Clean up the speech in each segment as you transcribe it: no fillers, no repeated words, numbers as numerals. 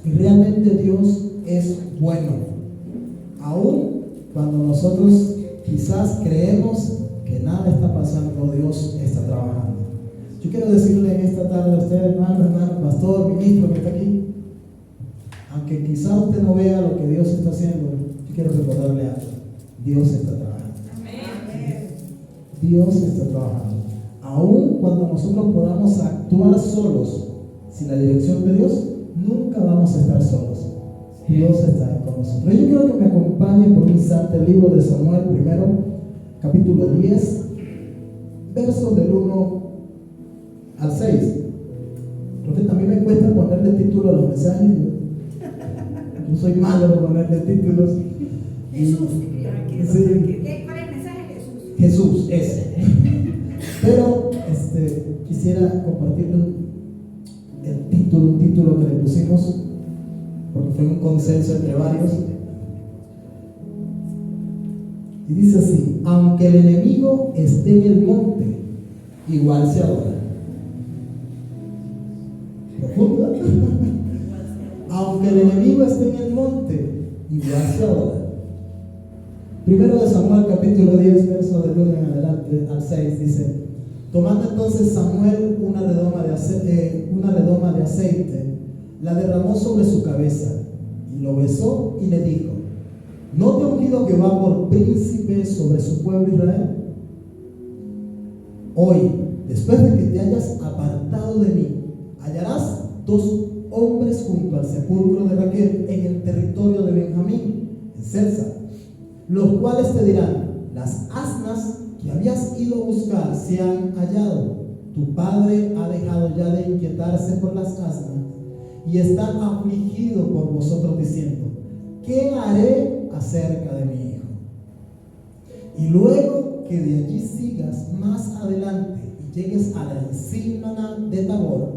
Y realmente Dios es bueno, aún cuando nosotros quizás creemos que nada está pasando, Dios está trabajando. Yo quiero decirle en esta tarde a usted, hermano, pastor, ministro que está aquí, aunque quizás usted no vea lo que Dios está haciendo, yo quiero recordarle algo: Dios está trabajando. Amén. Dios está trabajando. Aún cuando nosotros podamos actuar solos, sin la dirección de Dios, nunca vamos a estar solos. Dios está ahí con nosotros. Yo quiero que me acompañe por un instante el libro de Samuel, primero, capítulo 10, versos del 1 al 6. Porque también me cuesta ponerle título a los mensajes. Yo soy malo de ponerle títulos. Jesús. Sí. ¿Cuál es el mensaje? Jesús, ese. Pero quisiera compartirle un título que le pusimos, porque fue un consenso entre varios. Y dice así: aunque el enemigo esté en el monte, igual se adora. Profundo. Aunque el enemigo esté en el monte, igual se adora. Primero de Samuel, capítulo 10, verso del 1 en adelante al 6, dice: tomando entonces Samuel una redoma de aceite, la derramó sobre su cabeza, y lo besó y le dijo: ¿no te ha ungido Jehová por príncipe sobre su pueblo Israel? Hoy, después de que te hayas apartado de mí, hallarás 2 hombres junto al sepulcro de Raquel en el territorio de Benjamín, en Selsa, los cuales te dirán: las asnas que habías ido a buscar se han hallado. Tu padre ha dejado ya de inquietarse por las asnas y está afligido por vosotros, diciendo: ¿qué haré acerca de mi hijo? Y luego que de allí sigas más adelante y llegues a la encina de Tabor,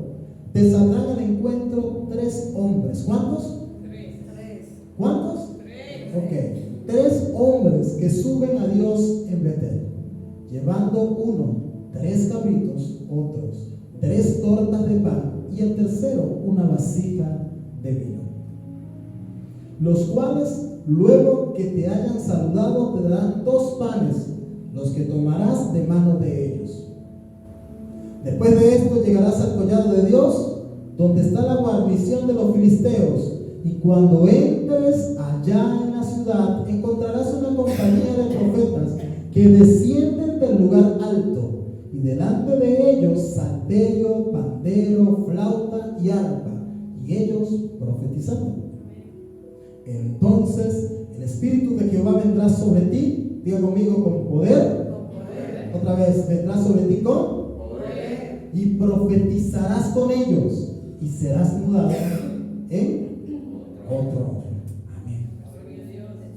te saldrán al encuentro 3 hombres. ¿Cuántos? 3. ¿Cuántos? 3. Ok. 3 hombres que suben a Dios en Betel, llevando uno 3 cabritos, otros 3 tortas de pan, y el tercero una vasija de vino. Los cuales, luego que te hayan saludado, te darán 2 panes, los que tomarás de mano de ellos. Después de esto llegarás al collado de Dios, donde está la guarnición de los filisteos, y cuando entres allá en la ciudad, encontrarás una compañía de profetas que descienden del lugar alto, y delante de ellos salterio, pandero, flauta y arpa, y ellos profetizando. Entonces el Espíritu de Jehová vendrá sobre ti, diga conmigo, con poder. Otra vez, vendrá sobre ti con poder, y profetizarás con ellos, y serás mudado en otro hombre. Amén.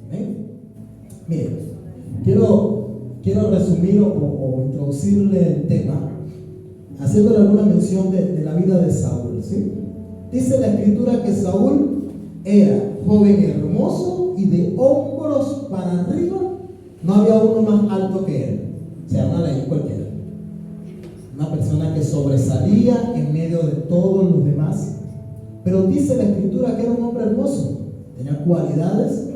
Amén. Miren, quiero resumir o introducirle el tema haciéndole alguna mención de la vida de Saúl, ¿sí? Dice la escritura que Saúl era joven hermoso y de hombros para arriba no había uno más alto que él. Se llama ahí cualquiera. Una persona que sobresalía en medio de todos los demás. Pero dice la escritura que era un hombre hermoso, tenía cualidades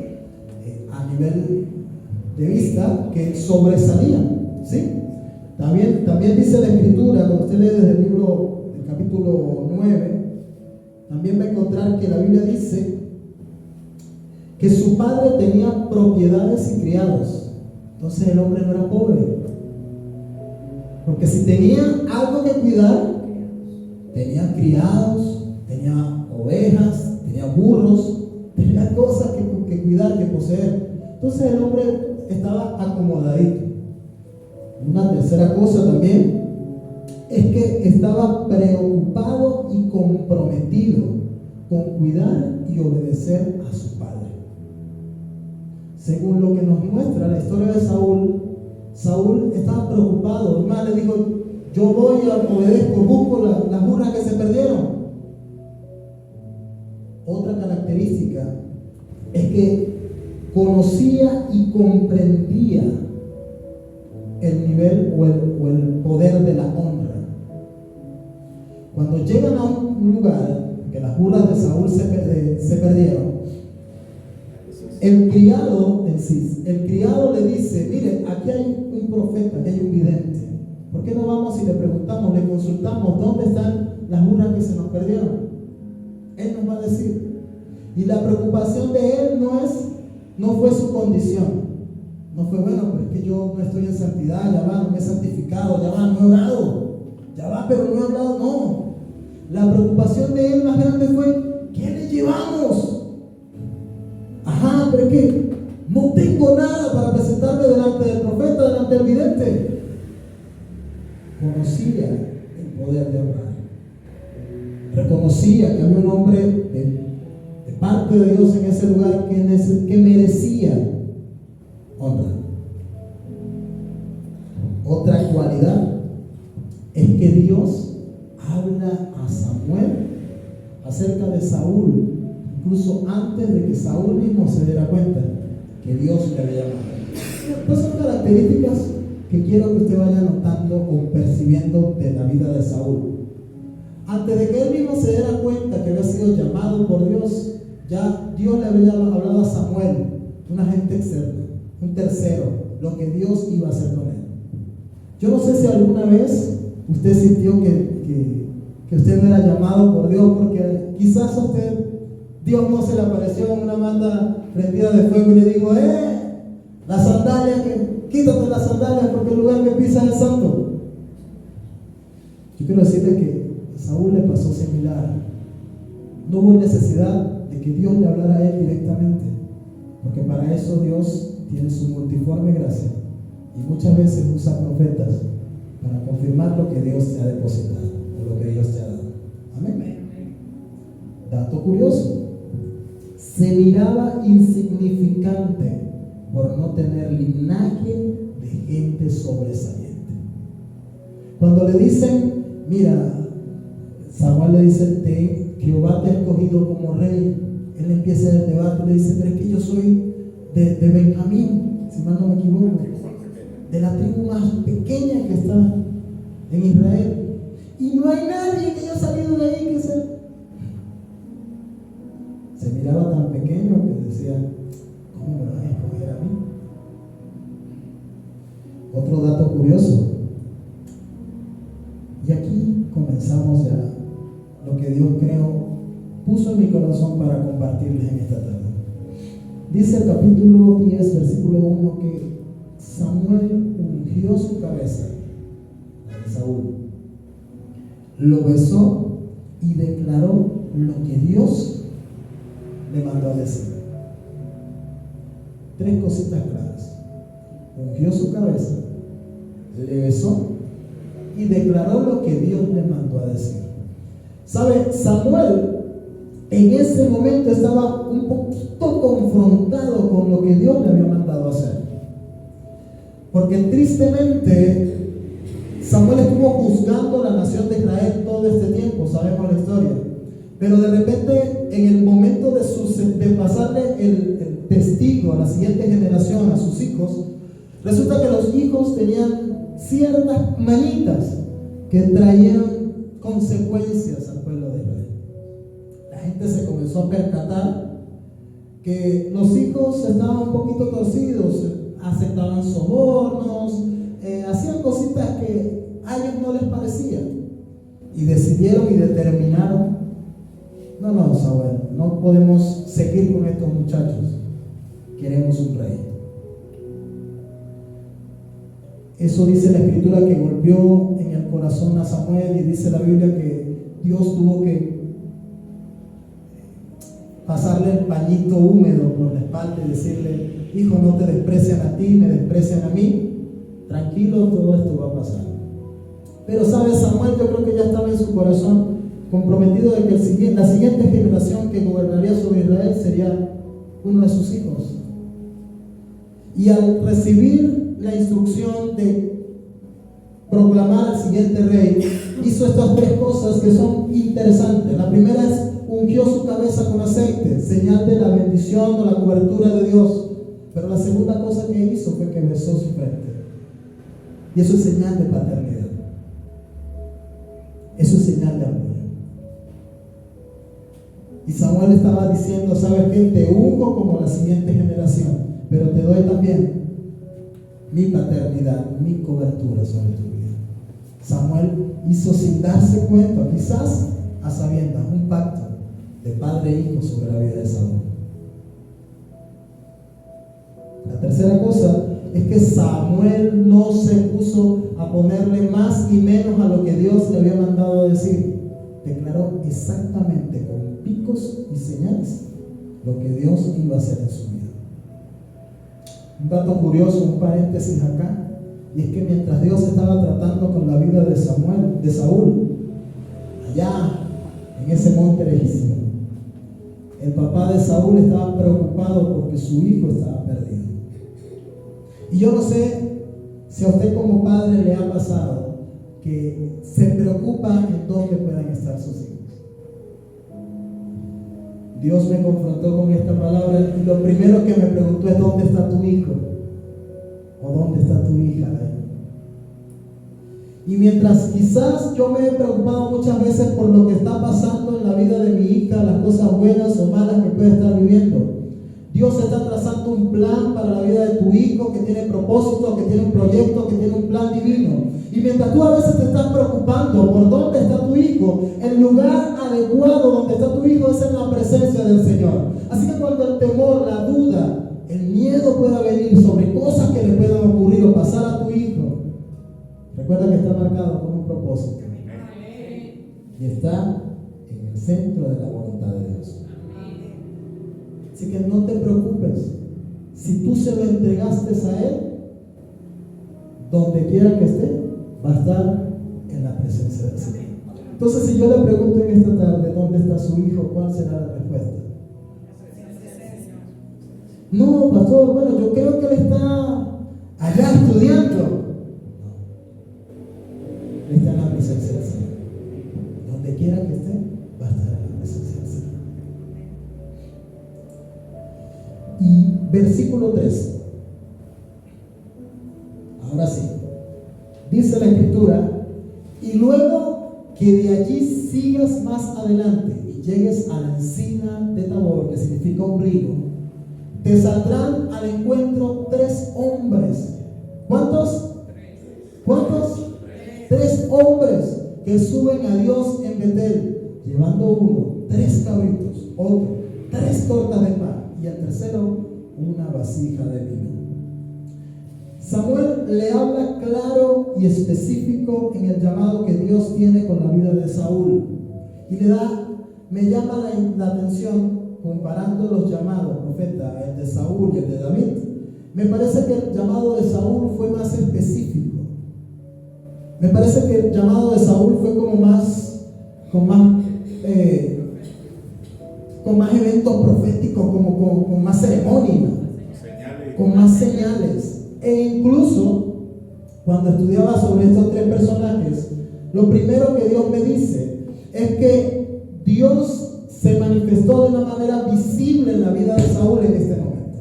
a nivel de vista que sobresalían, ¿sí? También dice la escritura, cuando usted lee desde el libro del capítulo 9, también va a encontrar que la Biblia dice que su padre tenía propiedades y criados. Entonces el hombre no era pobre, porque si tenía algo que cuidar, tenía criados, tenía ovejas, tenía burros, tenía cosas que cuidar, que poseer. Entonces el hombre estaba acomodadito. Una tercera cosa también es que estaba preocupado y comprometido con cuidar y obedecer a su padre. Según lo que nos muestra la historia de Saúl, Saúl estaba preocupado. Además le dijo: yo voy a obedezco, busco las burras que se perdieron. Otra característica es que conocía y comprendía el nivel o el poder de la honra. Cuando llegan a un lugar, porque las burras de Saúl se perdieron, el criado en sí, el criado le dice, mire, aquí hay un profeta, aquí hay un vidente. ¿Por qué no vamos y le preguntamos, le consultamos dónde están las burras que se nos perdieron? Él nos va a decir. Y la preocupación de él no fue su condición. No fue, bueno, pues es que yo no estoy en santidad, ya va, no me he santificado, ya va, no he orado, ya va, pero no he hablado, no. La preocupación de él más grande fue, ¿qué le llevamos? Ajá, pero es que no tengo nada para presentarme delante del profeta, delante del vidente. Conocía el poder de orar. Reconocía que había un hombre de parte de Dios en ese lugar que merecía honra. Otra cualidad es que Dios habla a Samuel acerca de Saúl, incluso antes de que Saúl mismo se diera cuenta que Dios le había llamado. Pues son características que quiero que usted vaya notando o percibiendo de la vida de Saúl. Antes de que él mismo se diera cuenta que había sido llamado por Dios, ya Dios le había hablado a Samuel, un agente externo, un tercero, lo que Dios iba a hacer con él. Yo no sé si alguna vez usted sintió que usted no era llamado por Dios, porque quizás a usted Dios no se le apareció en una manta prendida de fuego y le dijo, las sandalias, quítate las sandalias porque el lugar que pisas es santo. Yo quiero decirle que a Saúl le pasó similar. No hubo necesidad de que Dios le hablara a él directamente, porque para eso Dios tiene su multiforme gracia y muchas veces usa profetas para confirmar lo que Dios te ha depositado o lo que Dios te ha dado. Amén. Dato curioso, se miraba insignificante por no tener linaje de gente sobresaliente. Cuando le dicen, mira, Samuel le dice, Jehová te ha escogido como rey, él empieza el debate y le dice, pero es que yo soy de Benjamín, si mal no me equivoco, de la tribu más pequeña que está en Israel, y no hay nadie que haya salido de ahí que se miraba tan pequeño que decía, ¿cómo me vas a escoger a mí? Otro dato curioso, y aquí comenzamos ya lo que Dios puso en mi corazón para compartirles en esta tarde. Dice el capítulo 10, versículo 1, que Samuel ungió su cabeza, la de Saúl, lo besó y declaró lo que Dios le mandó a decir. Tres cositas claras: ungió su cabeza, le besó y declaró lo que Dios le mandó a decir. ¿Sabe? Samuel en ese momento estaba un poquito confrontado con lo que Dios le había mandado a hacer, porque tristemente Samuel estuvo juzgando a la nación de Israel todo este tiempo, sabemos la historia, pero de repente en el momento de pasarle el testigo a la siguiente generación, a sus hijos, resulta que los hijos tenían ciertas manitas que traían consecuencias al pueblo de Israel. La gente se comenzó a percatar que los hijos estaban un poquito torcidos, aceptaban sobornos, hacían cositas que a ellos no les parecían, y decidieron y determinaron, no, Samuel, no podemos seguir con estos muchachos, queremos un rey. Eso dice la escritura, que golpeó en el corazón a Samuel, y dice la Biblia que Dios tuvo que pasarle el pañito húmedo por la espalda y decirle, hijo, no te desprecian a ti, me desprecian a mí, tranquilo, todo esto va a pasar. Pero sabes, Samuel, yo creo que ya estaba en su corazón comprometido de que la siguiente generación que gobernaría sobre Israel sería uno de sus hijos. Y al recibir la instrucción de proclamar al siguiente rey, hizo estas tres cosas que son interesantes. La primera es, ungió su cabeza con aceite, señal de la bendición o la cobertura de Dios. Pero la segunda cosa que hizo fue que besó su frente, y eso es señal de paternidad, eso es señal de amor. Y Samuel estaba diciendo, ¿sabes qué? Te unjo como la siguiente generación, pero te doy también mi paternidad, mi cobertura sobre tu vida. Samuel hizo sin darse cuenta, quizás a sabiendas, un pacto de padre e hijo sobre la vida de Saúl. La tercera cosa es que Samuel no se puso a ponerle más ni menos a lo que Dios le había mandado decir. Declaró exactamente con picos y señales lo que Dios iba a hacer en su vida. Un dato curioso, un paréntesis acá, y es que mientras Dios estaba tratando con la vida de Saúl, allá en ese monte lejísimo, el papá de Saúl estaba preocupado porque su hijo estaba perdido. Y yo no sé si a usted como padre le ha pasado que se preocupa en dónde puedan estar sus hijos. Dios me confrontó con esta palabra y lo primero que me preguntó es: ¿dónde está tu hijo? ¿O dónde está tu hija? Y mientras quizás yo me he preocupado muchas veces por lo que está pasando en la vida de mi hija, las cosas buenas o malas que puede estar viviendo, Dios está trazando un plan para la vida de tu hijo que tiene propósito, que tiene un proyecto, que tiene un plan divino. Y mientras tú a veces te estás preocupando por dónde está tu hijo, el lugar adecuado donde está tu hijo es en la presencia del Señor. Así que cuando el temor, la duda, el miedo pueda venir sobre cosas que le puedan ocurrir o pasar a tu hijo, recuerda que está marcado con un propósito. Y está en el centro de la voluntad de Dios. Así que no te preocupes. Si tú se lo entregaste a Él, donde quiera que esté, va a estar en la presencia del Señor. Entonces, si yo le pregunto en esta tarde dónde está su hijo, ¿cuál será la respuesta? No, pastor, bueno, yo creo que él está allá estudiando. No, él está en la presencia del Señor. Donde quiera que esté, va a estar en la presencia del Señor. Y versículo 3. Ahora sí. Dice la Escritura: y luego que de allí sigas más adelante y llegues a la encina de Tabor, que significa ombligo, te saldrán al encuentro 3 hombres. ¿Cuántos? ¿Cuántos? 3 hombres que suben a Dios en Betel, llevando uno 3 cabritos, otro 3 tortas de pan y el tercero una vasija de vino. Samuel le habla claro y específico en el llamado que Dios tiene con la vida de Saúl. Y me llama la atención, comparando los llamados, profeta, el de Saúl y el de David. Me parece que el llamado de Saúl fue más específico. Me parece que el llamado de Saúl fue con más eventos proféticos, con más ceremonia, con más señales. E incluso cuando estudiaba sobre estos 3 personajes, lo primero que Dios me dice es que Dios se manifestó de una manera visible en la vida de Saúl en este momento.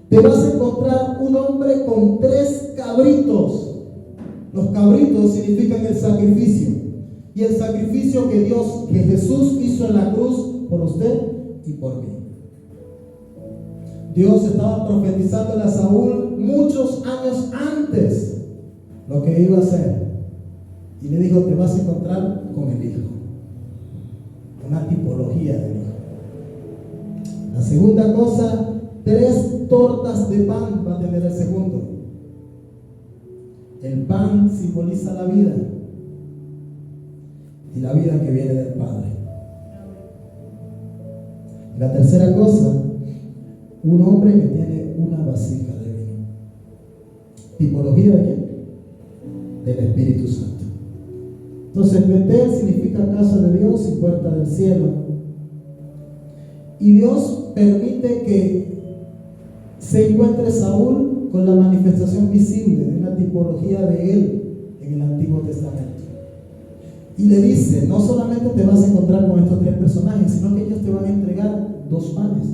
Te vas a encontrar un hombre con 3 cabritos. Los cabritos significan el sacrificio. Y el sacrificio que Jesús hizo en la cruz por usted y por mí. Dios estaba profetizándole a Saúl muchos años antes lo que iba a hacer. Y le dijo: te vas a encontrar con el hijo. Una tipología del hijo. La segunda cosa, 3 tortas de pan va a tener el segundo. El pan simboliza la vida. Y la vida que viene del Padre. La tercera cosa, un hombre que tiene una vasija de vino. ¿Tipología de quién? Del Espíritu Santo. Entonces, Betel significa casa de Dios y puerta del cielo. Y Dios permite que se encuentre Saúl con la manifestación visible de una tipología de él en el Antiguo Testamento. Y le dice: no solamente te vas a encontrar con estos 3 personajes, sino que ellos te van a entregar 2 panes.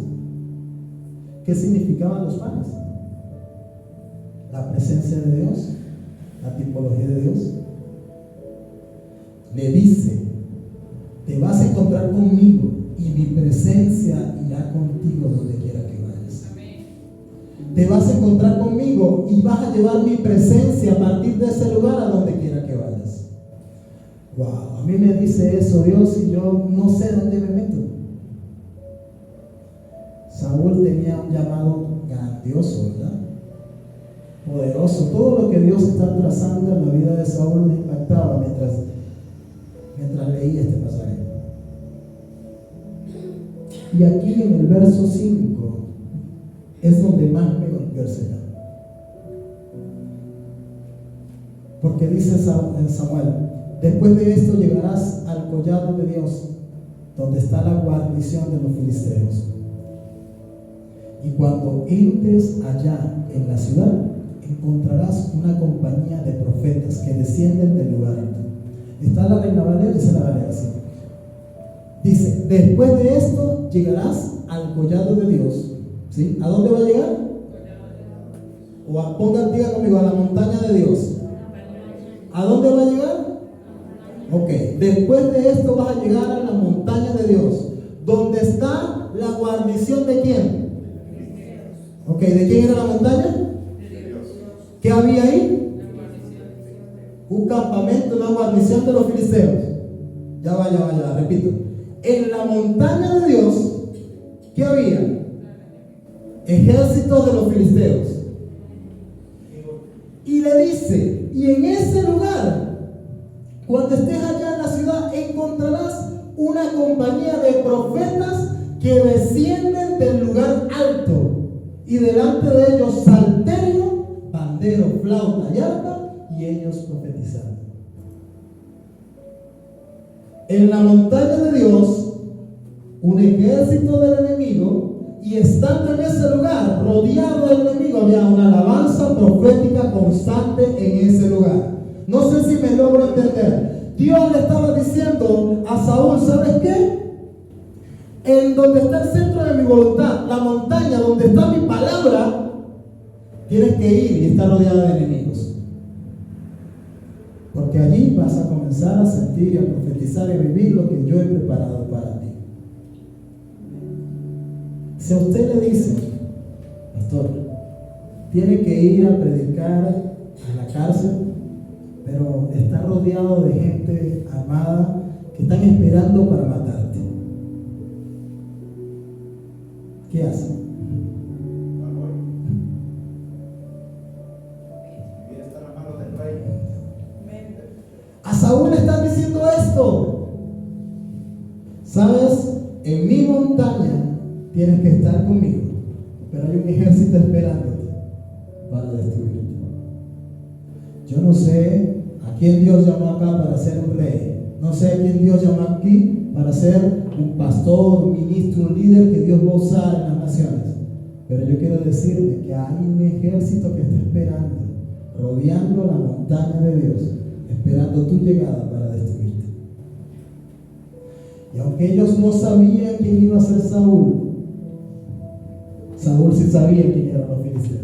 ¿Qué significaban los panes? La presencia de Dios, la tipología de Dios. Le dice: te vas a encontrar conmigo y mi presencia irá contigo donde quiera que vayas. Te vas a encontrar conmigo y vas a llevar mi presencia a partir de ese lugar a donde quiera que vayas. Wow, a mí me dice eso Dios y yo no sé dónde me meto. Saúl tenía un llamado grandioso, ¿verdad? Poderoso. Todo lo que Dios está trazando en la vida de Saúl me impactaba mientras leía este pasaje. Y aquí en el verso 5 es donde más me golpeó el Señor. Porque dice en Samuel: después de esto llegarás al collado de Dios, donde está la guarnición de los filisteos. Y cuando entres allá en la ciudad, encontrarás una compañía de profetas que descienden del lugar alto. Está la Reina Valera, dice la Valera así. Dice: después de esto llegarás al collado de Dios. ¿Sí? ¿A dónde va a llegar? Diga conmigo, a la montaña de Dios. ¿A dónde va a llegar? Ok, después de esto vas a llegar a la montaña de Dios, donde está la guarnición de ¿quién? Ok, ¿de quién era la montaña? ¿Qué había ahí? Un campamento, una guarnición de los filisteos. Ya va, repito. En la montaña de Dios, ¿qué había? Ejércitos de los filisteos. Y le dice: y en ese lugar, cuando estés allá en la ciudad, encontrarás una compañía de profetas que descienden del lugar alto, y delante de ellos salterio, pandero, flauta y arpa, y ellos profetizando. En la montaña de Dios, un ejército del enemigo, y estando en ese lugar, rodeado del enemigo, había una alabanza profética constante en ese lugar. No sé si me logro entender. Dios le estaba diciendo a Saúl: ¿sabes qué? En donde está el centro de mi voluntad, la montaña donde está mi palabra, tienes que ir y estar rodeado de enemigos. Porque allí vas a comenzar a sentir y a profetizar y a vivir lo que yo he preparado para ti. Si a usted le dice: pastor, tiene que ir a predicar a la cárcel, pero está rodeado de gente armada que están esperando para matarte, ¿qué hace? A Saúl le están diciendo esto: ¿sabes? En mi montaña tienes que estar conmigo, pero hay un ejército esperándote para destruirte. Yo no sé a quién Dios llamó acá para ser un rey. No sé a quién Dios llamó aquí para ser un pastor, un ministro, un líder que Dios va a usar en las naciones. Pero yo quiero decirte que hay un ejército que está esperando, rodeando la montaña de Dios, esperando tu llegada para destruirte. Y aunque ellos no sabían quién iba a ser Saúl, Saúl sí sabía quién eran los filisteos.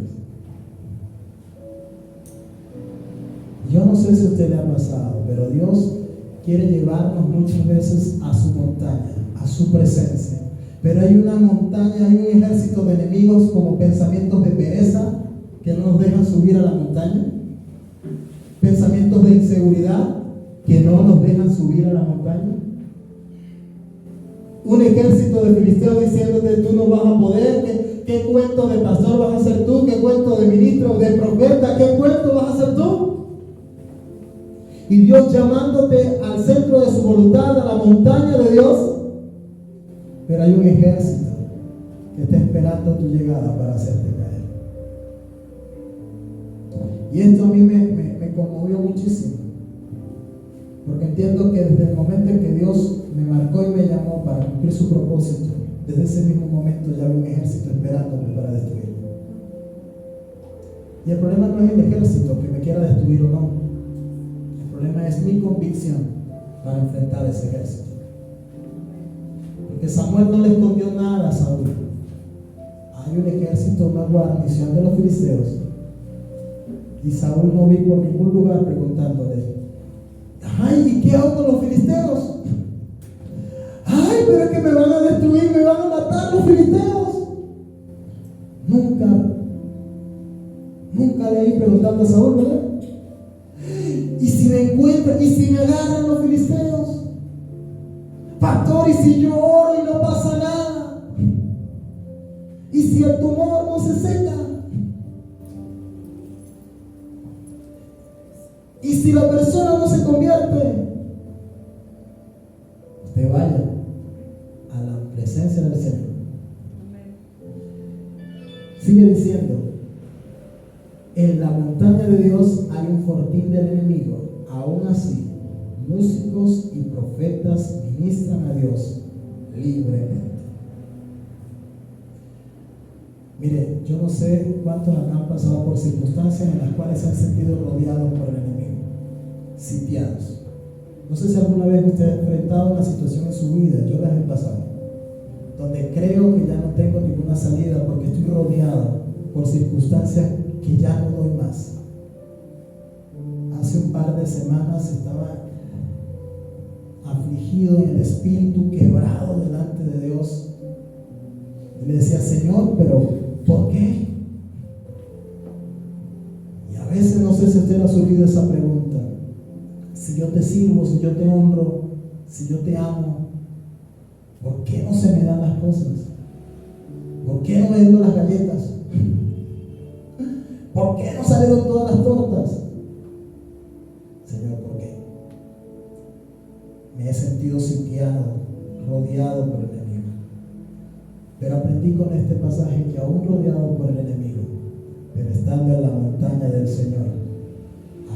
Yo no sé si a usted le ha pasado, pero Dios quiere llevarnos muchas veces a su montaña, a su presencia. Pero hay una montaña, hay un ejército de enemigos como pensamientos de pereza que no nos dejan subir a la montaña, pensamientos de inseguridad que no nos dejan subir a la montaña, un ejército de filisteos diciéndote: tú no vas a poder, ¿qué cuento de pastor vas a hacer tú? ¿Qué cuento de ministro, de profeta? ¿Qué cuento vas a hacer tú? Y Dios llamándote al centro de su voluntad, a la montaña de Dios. Pero hay un ejército que está esperando tu llegada para hacerte caer. Y esto a mí me conmovió muchísimo, porque entiendo que desde el momento en que Dios me marcó y me llamó para cumplir su propósito, desde ese mismo momento ya había un ejército esperándome para destruirme. Y el problema no es el ejército que me quiera destruir o no. El problema es mi convicción para enfrentar ese ejército. Porque Samuel no le escondió nada a Saúl. Hay un ejército, una guarnición de los filisteos. Y Saúl no vi por ningún lugar preguntándole: ay, ¿y qué hago con los filisteos? Ay, pero es que me van a destruir, me van a matar los filisteos. Nunca leí preguntando a Saúl, ¿verdad? ¿Y si me encuentran? ¿Y si me agarran los filisteos? Pastor, ¿y si yo oro y no pasa nada? ¿Y si el tumor no se seca? ¿Y si la persona no se convierte? Usted vaya a la presencia del Señor. Sigue diciendo: en la montaña de Dios hay un fortín del enemigo. Aún así, músicos y profetas ministran a Dios libremente. Mire, yo no sé cuántos acá han pasado por circunstancias en las cuales se han sentido rodeados por el enemigo, sitiados. No sé si alguna vez usted ha enfrentado una situación en su vida, yo las he pasado, donde creo que ya no tengo ninguna salida porque estoy rodeado por circunstancias que ya no doy más. Hace un par de semanas estaba afligido en el espíritu, quebrado delante de Dios. Y le decía: Señor, pero ¿por qué? Y a veces no sé si usted le ha surgido esa pregunta: si yo te sirvo, si yo te honro, si yo te amo, ¿por qué no se me dan las cosas? ¿Por qué no me vendo las galletas? ¿Por qué no salieron todas las tortas? Señor, ¿por qué? Me he sentido sitiado, rodeado por el enemigo. Pero aprendí con este pasaje que aún rodeado por el enemigo, pero estando en la montaña del Señor,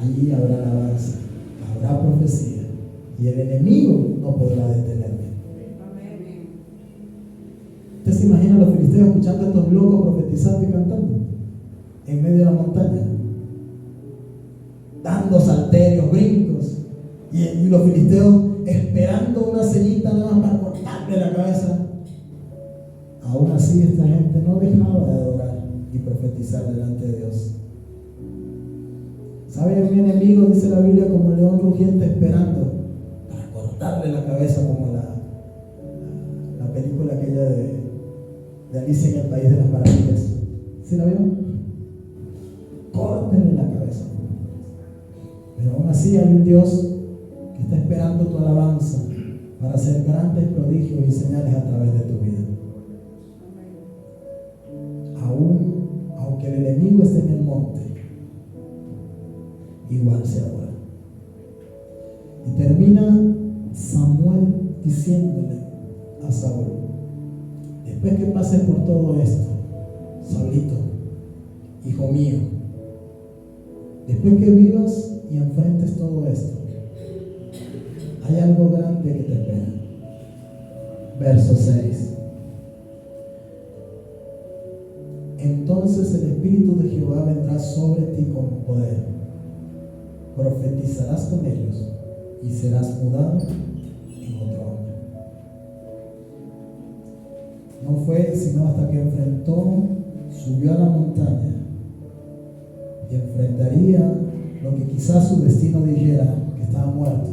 allí habrá alabanza, habrá profecía, y el enemigo no podrá detenerme. ¿Usted se imagina a los filisteos escuchando a estos locos profetizando y cantando en medio de la montaña, dando salterios, brincos, y los filisteos esperando una ceñita nada más para cortarle la cabeza? Aún así, esta gente no dejaba de adorar y profetizar delante de Dios. ¿Sabe? Mi enemigo, dice la Biblia, como un león rugiente esperando para cortarle la cabeza, como la película aquella de Alicia en el País de las Maravillas. ¿Sí la vieron? Córtenle la cabeza. Pero aún así hay un Dios que está esperando tu alabanza para hacer grandes prodigios y señales a través de tu vida. Aunque el enemigo esté en el monte, igual se adora. Y termina Samuel diciéndole a Saúl: después que pases por todo esto, Saulito, hijo mío, después que vivas y enfrentes todo esto, hay algo grande que te espera. Verso 6. Entonces el Espíritu de Jehová vendrá sobre ti con poder. Profetizarás con ellos y serás mudado en otro hombre. No fue sino hasta que subió a la montaña y enfrentaría lo que quizás su destino dijera que estaba muerto,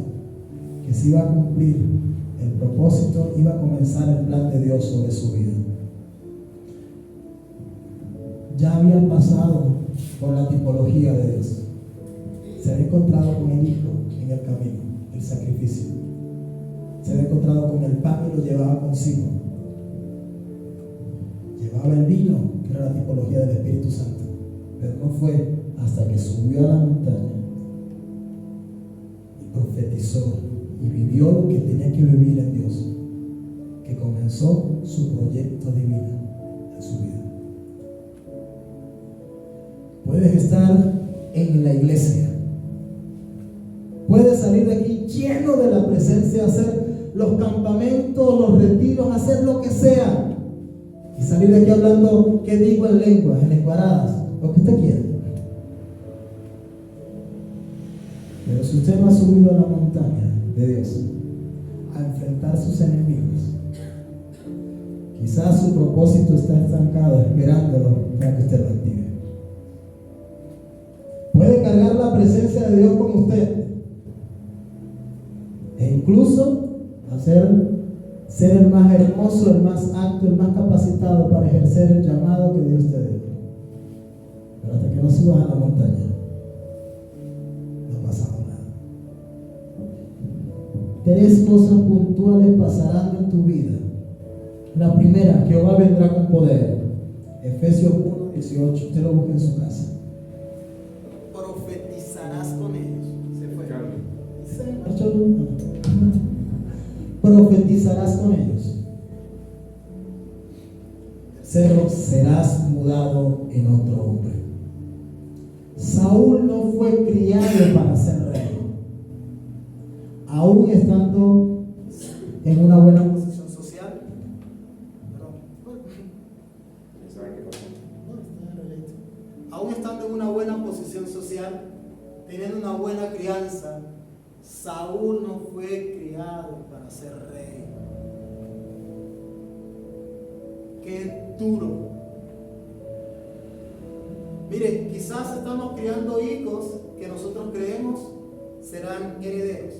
que se iba a cumplir el propósito, iba a comenzar el plan de Dios sobre su vida. Ya había pasado por la tipología de Dios. Se había encontrado con el Hijo en el camino, el sacrificio. Se había encontrado con el pan y lo llevaba consigo. Llevaba el vino, que era la tipología del Espíritu Santo. Pero no fue hasta que subió a la montaña y profetizó y vivió lo que tenía que vivir en Dios, que comenzó su proyecto divino en su vida. Puedes estar en la iglesia, puedes salir de aquí lleno de la presencia, hacer los campamentos, los retiros, hacer lo que sea, y salir de aquí hablando, ¿qué digo? En lenguas, en lenguaradas, lo que usted quiera. Pero si usted no ha subido a la montaña de Dios a enfrentar sus enemigos, quizás su propósito está estancado esperándolo para que usted lo active. Puede cargar la presencia de Dios con usted e incluso ser hermano apto, el más capacitado para ejercer el llamado que Dios te dé. Pero hasta que no subas a la montaña, no pasamos nada. 3 cosas puntuales pasarán en tu vida. La primera, Jehová vendrá con poder. Efesios 1:18. Usted lo busca en su casa. Profetizarás con ellos. Se fue. Se marchó. Profetizarás con ellos. Tercero, serás mudado en otro hombre. Saúl no fue criado para ser rey. Aún estando en una buena posición social. Aún estando en una buena posición social, teniendo una buena crianza, Saúl no fue criado para ser rey. Qué duro. Mire, quizás estamos criando hijos que nosotros creemos serán herederos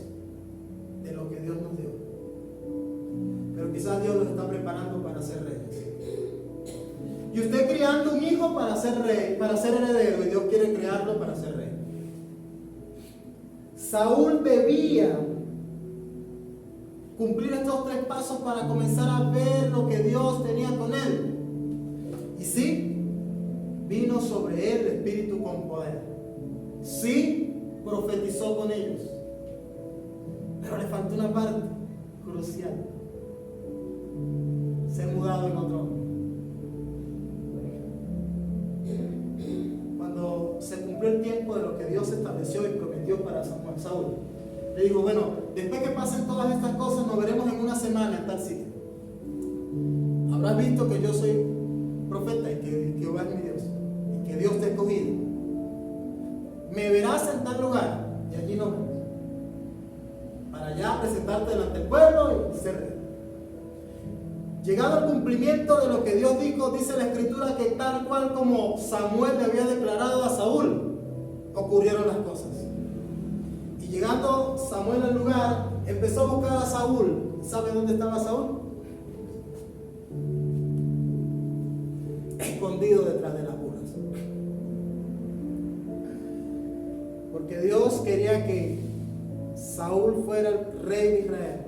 de lo que Dios nos dio. Pero quizás Dios los está preparando para ser reyes. Y usted criando un hijo para ser rey, para ser heredero, y Dios quiere crearlo para ser rey. Saúl debía cumplir estos 3 pasos para comenzar a ver lo que Dios tenía con él. Y sí, vino sobre él el Espíritu con poder. Sí, profetizó con ellos. Pero le faltó una parte crucial: ser mudado en otro hombre. Cuando se cumplió el tiempo de lo que Dios estableció y prometió para Saúl, le dijo: bueno, después que pasen todas estas cosas, nos veremos en una semana en tal sitio. Habrás visto que yo soy profeta y que Jehová es mi Dios y que Dios te ha escogido. Me verás en tal lugar y allí nos vemos, para ya presentarte delante del pueblo y ser rey. Llegado al cumplimiento de lo que Dios dijo, dice la Escritura que tal cual como Samuel le había declarado a Saúl, ocurrieron las cosas. Y llegando Samuel al lugar, empezó a buscar a Saúl. ¿Sabe dónde estaba Saúl? Escondido detrás de las burras. Porque Dios quería que Saúl fuera el rey de Israel,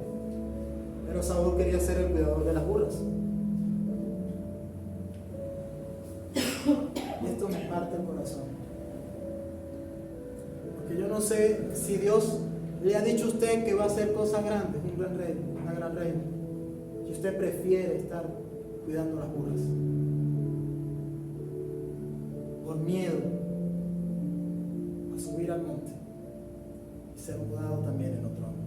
pero Saúl quería ser el cuidador de las burras. Y esto me parte el corazón, porque yo no sé si Dios le ha dicho a usted que va a hacer cosas grandes, un gran rey, una gran reina, y usted prefiere estar cuidando las burras por miedo a subir al monte y ser mudado también en otro hombre.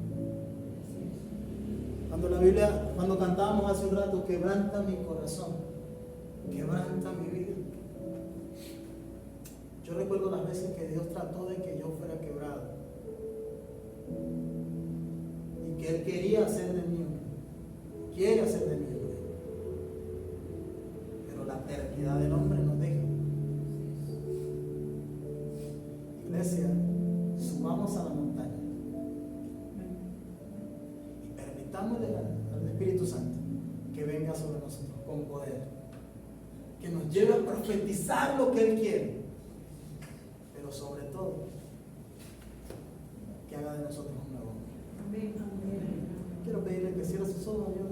Cuando la Biblia, cuando cantábamos hace un rato, quebranta mi corazón, quebranta mi vida. Yo recuerdo las veces que Dios trató de que yo fuera quebrado y que Él quería hacer de mí, quiere hacer de mí, pero la terquedad del hombre no deja. Iglesia, subamos a la montaña y permitámosle al Espíritu Santo que venga sobre nosotros con poder, que nos lleve a profetizar lo que Él quiere, pero sobre todo que haga de nosotros un nuevo hombre. Quiero pedirle que cierre sus ojos, Dios.